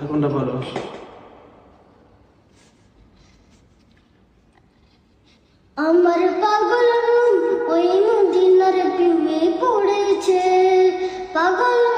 আর কোনটা বলো? আমার পাগল মন ওই মদিনার প্রেমে পড়েছে, পাগল